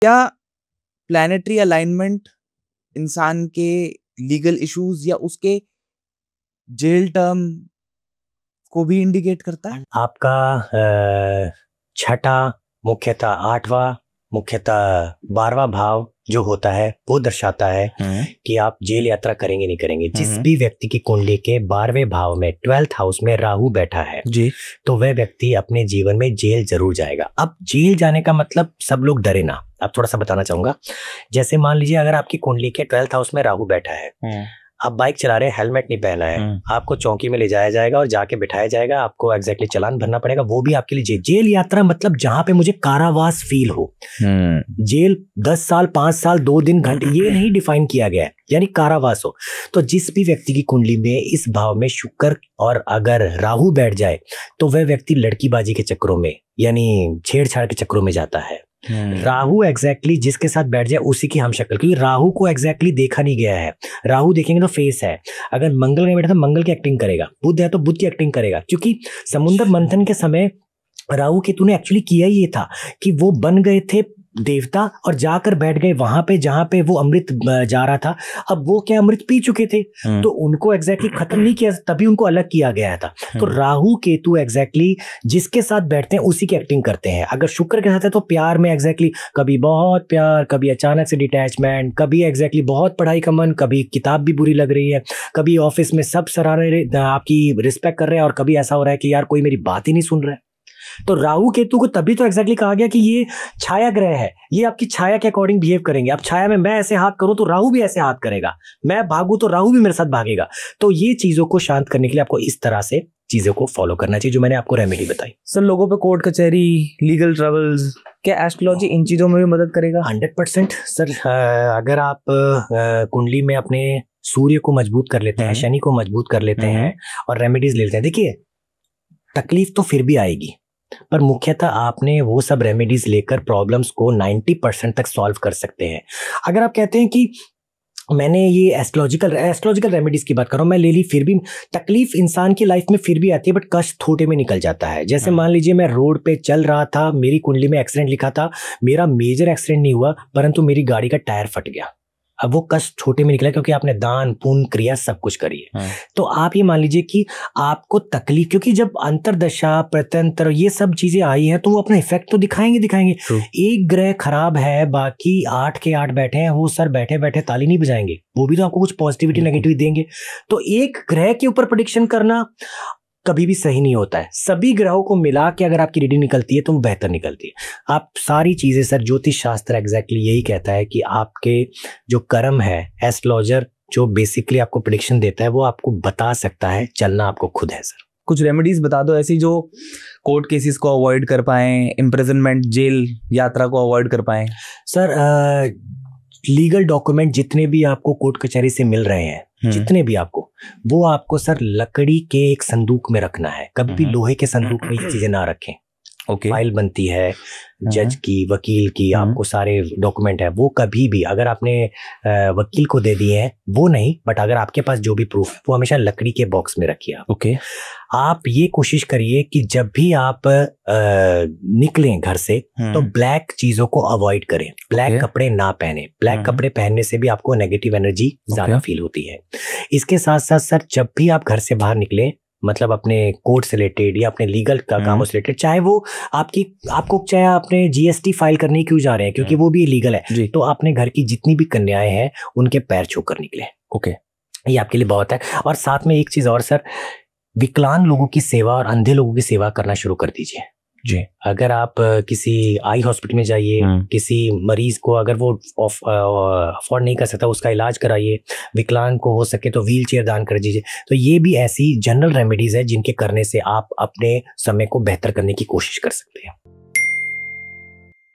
क्या planetary alignment इंसान के लीगल इश्यूज या उसके जेल टर्म को भी इंडिकेट करता है? आपका छठा, मुख्यतः आठवां, मुख्यतः 12वां भाव जो होता है वो दर्शाता है कि आप जेल यात्रा करेंगे नहीं करेंगे। जिस भी व्यक्ति की कुंडली के 12वें भाव में 12th हाउस में राहु बैठा है जी, तो वह व्यक्ति अपने जीवन में जेल जरूर जाएगा। अब जेल जाने का मतलब सब लोग डरे ना, अब थोड़ा सा बताना चाहूंगा। जैसे मान लीजिए अगर आपकी कुंडली के 12th हाउस में राहु बैठा है, आप बाइक चला रहे हैं, हेलमेट नहीं पहना है, आपको चौकी में ले जाया जाएगा और जाके बिठाया जाएगा, आपको एग्जैक्टली चालान भरना पड़ेगा, वो भी आपके लिए जेल यात्रा मतलब जहां पे मुझे कारावास फील हो। जेल 10 साल, 5 साल, 2 दिन, घंटे, ये नहीं डिफाइन किया गया है, यानी कारावास हो। तो जिस भी व्यक्ति की कुंडली में इस भाव में शुक्र और अगर राहु बैठ जाए तो वह व्यक्ति लड़कीबाजी के चक्रों में यानी छेड़छाड़ के चक्रों में जाता है। राहु एग्जैक्टली जिसके साथ बैठ जाए उसी की हम शक्ल, क्योंकि राहु को एग्जैक्टली देखा नहीं गया है। राहु देखेंगे तो फेस है, अगर मंगल में बैठा तो मंगल की एक्टिंग करेगा, बुध है तो बुध की एक्टिंग करेगा। क्योंकि समुद्र मंथन के समय राहु केतु ने एक्चुअली किया ये था कि वो बन गए थे देवता और जाकर बैठ गए वहां पे जहां पे वो अमृत जा रहा था। अब वो क्या अमृत पी चुके थे तो उनको एग्जैक्टली खत्म नहीं किया, तभी उनको अलग किया गया था। तो राहु केतु एग्जैक्टली जिसके साथ बैठते हैं उसी की एक्टिंग करते हैं। अगर शुक्र के साथ है तो प्यार में एग्जैक्टली कभी बहुत प्यार, कभी अचानक से डिटैचमेंट, कभी एग्जैक्टली बहुत पढ़ाई का मन, कभी किताब भी बुरी लग रही है, कभी ऑफिस में सब सराहने आपकी रिस्पेक्ट कर रहे हैं और कभी ऐसा हो रहा है कि यार कोई मेरी बात ही नहीं सुन रहा है। तो राहु केतु को तभी तो एग्जैक्टली कहा गया कि ये छाया ग्रह है, ये आपकी छाया के अकॉर्डिंग बिहेव करेंगे। अब छाया में मैं ऐसे हाथ करूं तो राहु भी ऐसे हाथ करेगा, मैं भागूं तो राहु भी मेरे साथ भागेगा। तो ये चीजों को शांत करने के लिए आपको इस तरह से चीजों को फॉलो करना चाहिए जो मैंने आपको रेमेडी बताई। सर लोगों पे कोर्ट कचहरी, लीगल ट्रबल्स, क्या एस्ट्रोलॉजी इन चीजों में भी मदद करेगा? 100% सर। अगर आप कुंडली में अपने सूर्य को मजबूत कर लेते हैं, शनि को मजबूत कर लेते हैं और रेमेडीज ले लेते हैं, देखिए तकलीफ तो फिर भी आएगी पर मुख्यतः आपने वो सब रेमेडीज लेकर प्रॉब्लम्स को 90% तक सॉल्व कर सकते हैं। अगर आप कहते हैं कि मैंने ये एस्ट्रोलॉजिकल रेमेडीज की बात कर रहा हूं, मैं ले ली, फिर भी तकलीफ इंसान की लाइफ में फिर भी आती है बट कष्ट थोड़े में निकल जाता है। जैसे मान लीजिए मैं रोड पे चल रहा था, मेरी कुंडली में एक्सीडेंट लिखा था, मेरा मेजर एक्सीडेंट नहीं हुआ परंतु मेरी गाड़ी का टायर फट गया। अब वो कष्ट छोटे में निकला क्योंकि आपने दान पुण्य क्रिया सब कुछ करी है। तो आप ये मान लीजिए कि आपको तकलीफ, क्योंकि जब अंतरदशा प्रत्यंतर ये सब चीजें आई हैं तो वो अपना इफेक्ट तो दिखाएंगे। एक ग्रह खराब है, बाकी 8 के 8 बैठे हैं, वो सर बैठे बैठे ताली नहीं बजाएंगे, वो भी तो आपको कुछ पॉजिटिविटी नेगेटिविटी देंगे। तो एक ग्रह के ऊपर प्रेडिक्शन करना कभी भी सही नहीं होता है। सभी ग्रहों को मिला के अगर आपकी रीडिंग निकलती है तो वो बेहतर निकलती है। आप सारी चीजें सर, ज्योतिष शास्त्र एग्जैक्टली यही कहता है कि आपके जो कर्म है, एस्ट्रोलॉजर जो बेसिकली आपको प्रेडिक्शन देता है वो आपको बता सकता है, चलना आपको खुद है सर। कुछ रेमेडीज बता दो ऐसी जो कोर्ट केसेस को अवॉइड कर पाएं, इम्प्रिजनमेंट, जेल यात्रा को अवॉइड कर पाएं। सर लीगल डॉक्यूमेंट जितने भी आपको कोर्ट कचहरी से मिल रहे हैं, जितने भी आपको, वो आपको सर लकड़ी के एक संदूक में रखना है, कभी भी लोहे के संदूक में ये चीजें ना रखें। फाइल बनती है जज की, वकील की, आपको सारे डॉक्यूमेंट है, वो कभी भी अगर आपने वकील को दे दिए हैं वो नहीं, बट अगर आपके पास जो भी प्रूफ है वो हमेशा लकड़ी के बॉक्स में रखिए आप। आप ये कोशिश करिए कि जब भी आप निकलें घर से तो ब्लैक चीजों को अवॉइड करें, ब्लैक कपड़े ना पहने। ब्लैक कपड़े पहनने से भी आपको नेगेटिव एनर्जी ज्यादा फील होती है। इसके साथ साथ सर जब भी आप घर से बाहर निकलें, मतलब अपने कोर्ट से रिलेटेड या अपने लीगल का कामों से रिलेटेड, चाहे वो आपको चाहे आपने जीएसटी फाइल करने क्यों जा रहे हैं क्योंकि वो भी लीगल है, तो आपने घर की जितनी भी कन्याएं हैं उनके पैर छू कर निकले। ये आपके लिए बहुत है। और साथ में एक चीज और सर, विकलांग लोगों की सेवा और अंधे लोगों की सेवा करना शुरू कर दीजिए जी। अगर आप किसी आई हॉस्पिटल में जाइए, किसी मरीज को अगर वो अफोर्ड नहीं कर सकता उसका इलाज कराइए, विकलांग को हो सके तो व्हील चेयर दान कर दीजिए। तो ये भी ऐसी जनरल रेमेडीज है जिनके करने से आप अपने समय को बेहतर करने की कोशिश कर सकते हैं।